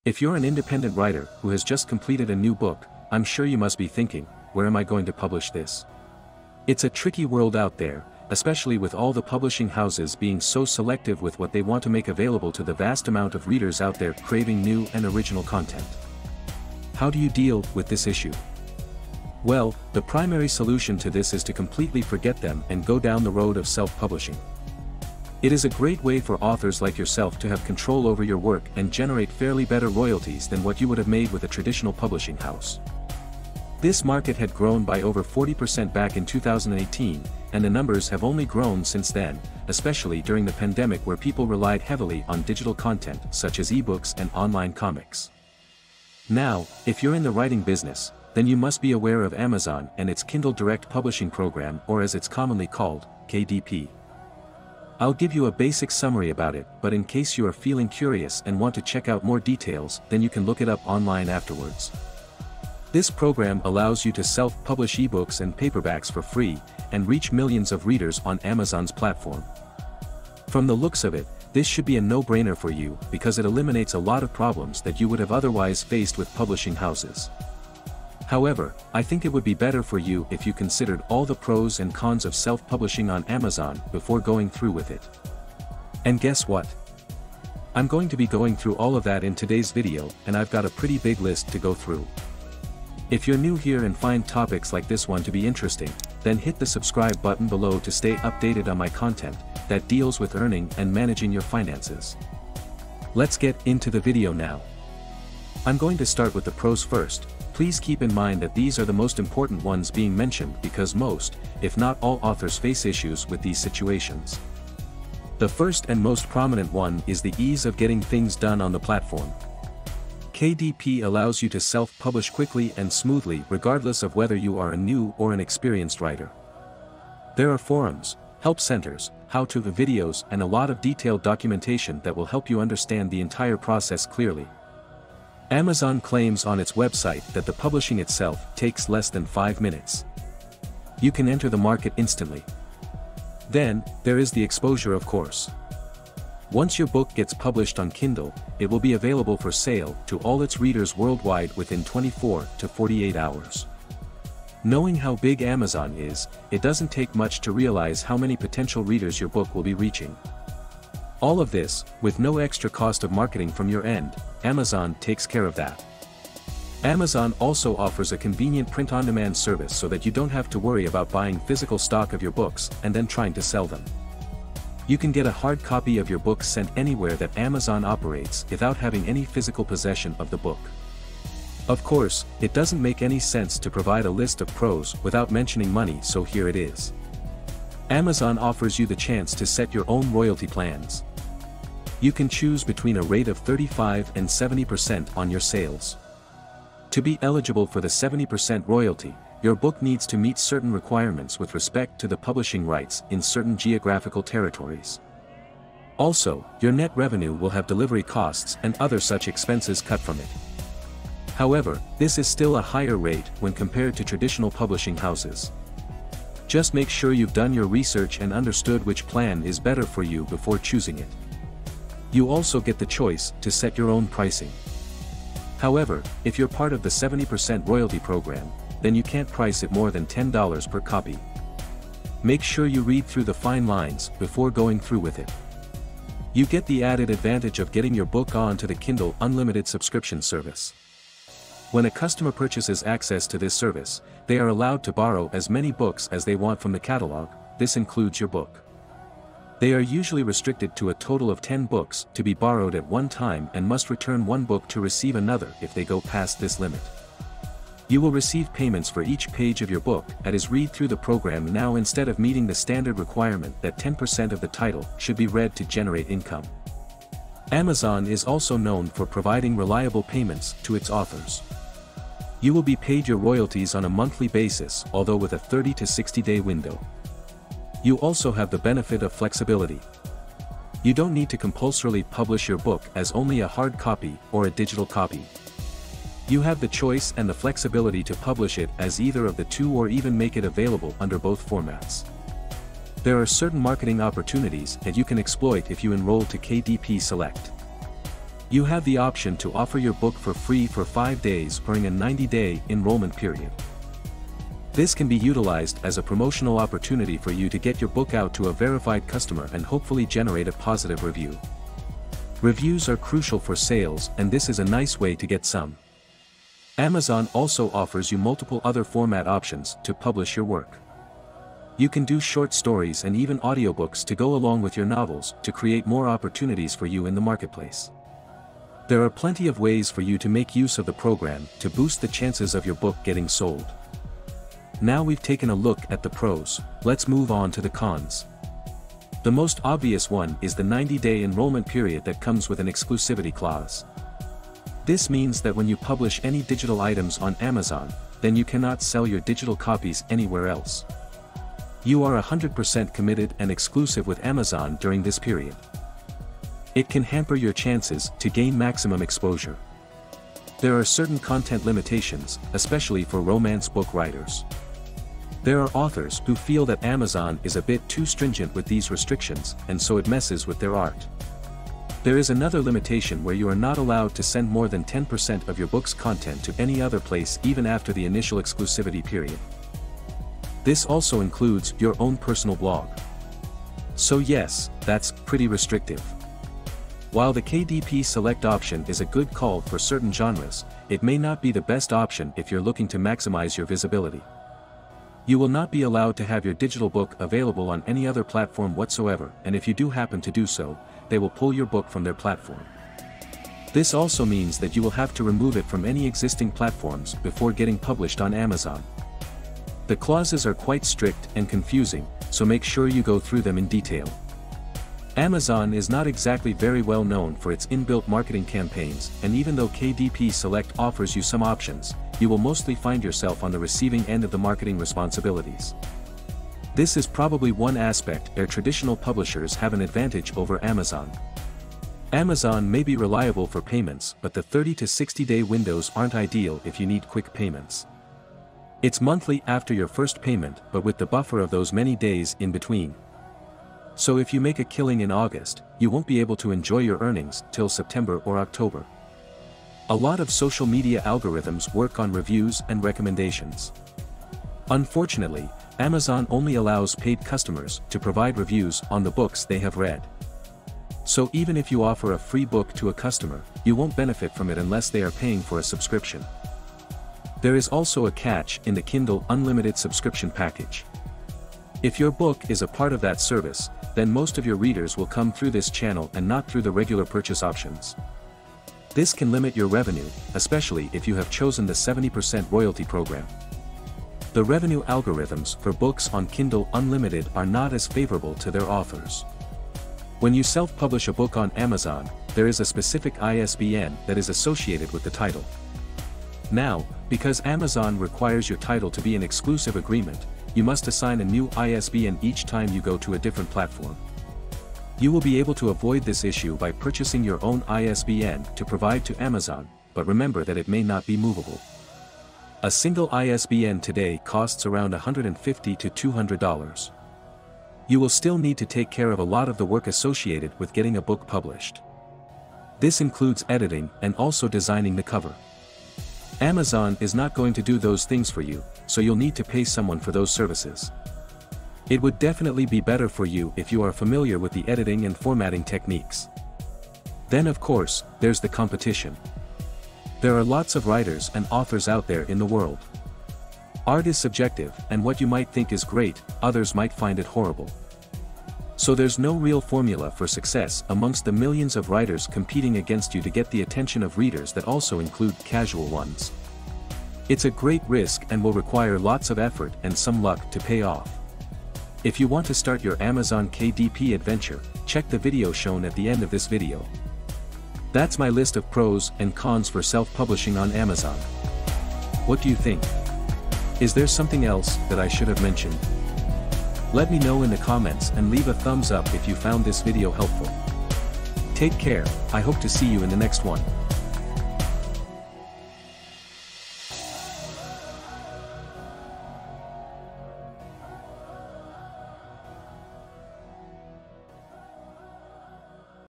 If you're an independent writer who has just completed a new book, I'm sure you must be thinking, where am I going to publish this? It's a tricky world out there, especially with all the publishing houses being so selective with what they want to make available to the vast amount of readers out there craving new and original content. How do you deal with this issue? Well, the primary solution to this is to completely forget them and go down the road of self-publishing. It is a great way for authors like yourself to have control over your work and generate fairly better royalties than what you would have made with a traditional publishing house. This market had grown by over 40% back in 2018, and the numbers have only grown since then, especially during the pandemic where people relied heavily on digital content such as ebooks and online comics. Now, if you're in the writing business, then you must be aware of Amazon and its Kindle Direct Publishing Program, or as it's commonly called, KDP. I'll give you a basic summary about it, but in case you are feeling curious and want to check out more details, then you can look it up online afterwards. This program allows you to self-publish ebooks and paperbacks for free, and reach millions of readers on Amazon's platform. From the looks of it, this should be a no-brainer for you because it eliminates a lot of problems that you would have otherwise faced with publishing houses. However, I think it would be better for you if you considered all the pros and cons of self-publishing on Amazon before going through with it. And guess what? I'm going to be going through all of that in today's video, and I've got a pretty big list to go through. If you're new here and find topics like this one to be interesting, then hit the subscribe button below to stay updated on my content that deals with earning and managing your finances. Let's get into the video now. I'm going to start with the pros first. Please keep in mind that these are the most important ones being mentioned because most, if not all authors face issues with these situations. The first and most prominent one is the ease of getting things done on the platform. KDP allows you to self-publish quickly and smoothly regardless of whether you are a new or an experienced writer. There are forums, help centers, how-to videos and a lot of detailed documentation that will help you understand the entire process clearly. Amazon claims on its website that the publishing itself takes less than 5 minutes. You can enter the market instantly. Then, there is the exposure, of course. Once your book gets published on Kindle, it will be available for sale to all its readers worldwide within 24 to 48 hours. Knowing how big Amazon is, it doesn't take much to realize how many potential readers your book will be reaching. All of this, with no extra cost of marketing from your end, Amazon takes care of that. Amazon also offers a convenient print-on-demand service so that you don't have to worry about buying physical stock of your books and then trying to sell them. You can get a hard copy of your book sent anywhere that Amazon operates without having any physical possession of the book. Of course, it doesn't make any sense to provide a list of pros without mentioning money, so here it is. Amazon offers you the chance to set your own royalty plans. You can choose between a rate of 35% and 70% on your sales. To be eligible for the 70% royalty, your book needs to meet certain requirements with respect to the publishing rights in certain geographical territories. Also, your net revenue will have delivery costs and other such expenses cut from it. However, this is still a higher rate when compared to traditional publishing houses. Just make sure you've done your research and understood which plan is better for you before choosing it. You also get the choice to set your own pricing. However, if you're part of the 70% royalty program, then you can't price it more than $10 per copy. Make sure you read through the fine lines before going through with it. You get the added advantage of getting your book onto the Kindle Unlimited subscription service. When a customer purchases access to this service, they are allowed to borrow as many books as they want from the catalog. This includes your book. They are usually restricted to a total of 10 books to be borrowed at one time and must return one book to receive another if they go past this limit. You will receive payments for each page of your book as read through the program now instead of meeting the standard requirement that 10% of the title should be read to generate income. Amazon is also known for providing reliable payments to its authors. You will be paid your royalties on a monthly basis, although with a 30 to 60-day window. You also have the benefit of flexibility. You don't need to compulsorily publish your book as only a hard copy or a digital copy. You have the choice and the flexibility to publish it as either of the two or even make it available under both formats. There are certain marketing opportunities that you can exploit if you enroll to KDP Select. You have the option to offer your book for free for 5 days during a 90-day enrollment period. This can be utilized as a promotional opportunity for you to get your book out to a verified customer and hopefully generate a positive review. Reviews are crucial for sales, and this is a nice way to get some. Amazon also offers you multiple other format options to publish your work. You can do short stories and even audiobooks to go along with your novels to create more opportunities for you in the marketplace. There are plenty of ways for you to make use of the program to boost the chances of your book getting sold. Now we've taken a look at the pros, let's move on to the cons. The most obvious one is the 90-day enrollment period that comes with an exclusivity clause. This means that when you publish any digital items on Amazon, then you cannot sell your digital copies anywhere else. You are 100% committed and exclusive with Amazon during this period. It can hamper your chances to gain maximum exposure. There are certain content limitations, especially for romance book writers. There are authors who feel that Amazon is a bit too stringent with these restrictions, and so it messes with their art. There is another limitation where you are not allowed to send more than 10% of your book's content to any other place even after the initial exclusivity period. This also includes your own personal blog. So yes, that's pretty restrictive. While the KDP Select option is a good call for certain genres, it may not be the best option if you're looking to maximize your visibility. You will not be allowed to have your digital book available on any other platform whatsoever, and if you do happen to do so, they will pull your book from their platform. This also means that you will have to remove it from any existing platforms before getting published on Amazon. The clauses are quite strict and confusing, so make sure you go through them in detail. Amazon is not exactly very well known for its inbuilt marketing campaigns, and even though KDP Select offers you some options, you will mostly find yourself on the receiving end of the marketing responsibilities. This is probably one aspect where traditional publishers have an advantage over Amazon. Amazon may be reliable for payments, but the 30 to 60-day windows aren't ideal if you need quick payments. It's monthly after your first payment, but with the buffer of those many days in between. So if you make a killing in August, you won't be able to enjoy your earnings till September or October. A lot of social media algorithms work on reviews and recommendations. Unfortunately, Amazon only allows paid customers to provide reviews on the books they have read. So even if you offer a free book to a customer, you won't benefit from it unless they are paying for a subscription. There is also a catch in the Kindle Unlimited subscription package. If your book is a part of that service, then most of your readers will come through this channel and not through the regular purchase options. This can limit your revenue, especially if you have chosen the 70% royalty program. The revenue algorithms for books on Kindle Unlimited are not as favorable to their authors. When you self-publish a book on Amazon, there is a specific ISBN that is associated with the title. Now, because Amazon requires your title to be an exclusive agreement, you must assign a new ISBN each time you go to a different platform. You will be able to avoid this issue by purchasing your own ISBN to provide to Amazon, but remember that it may not be movable. A single ISBN today costs around $150 to $200. You will still need to take care of a lot of the work associated with getting a book published. This includes editing and also designing the cover. Amazon is not going to do those things for you, so you'll need to pay someone for those services. It would definitely be better for you if you are familiar with the editing and formatting techniques. Then of course, there's the competition. There are lots of writers and authors out there in the world. Art is subjective, and what you might think is great, others might find it horrible. So there's no real formula for success amongst the millions of writers competing against you to get the attention of readers that also include casual ones. It's a great risk and will require lots of effort and some luck to pay off. If you want to start your Amazon KDP adventure, check the video shown at the end of this video. That's my list of pros and cons for self-publishing on Amazon. What do you think? Is there something else that I should have mentioned? Let me know in the comments and leave a thumbs up if you found this video helpful. Take care, I hope to see you in the next one.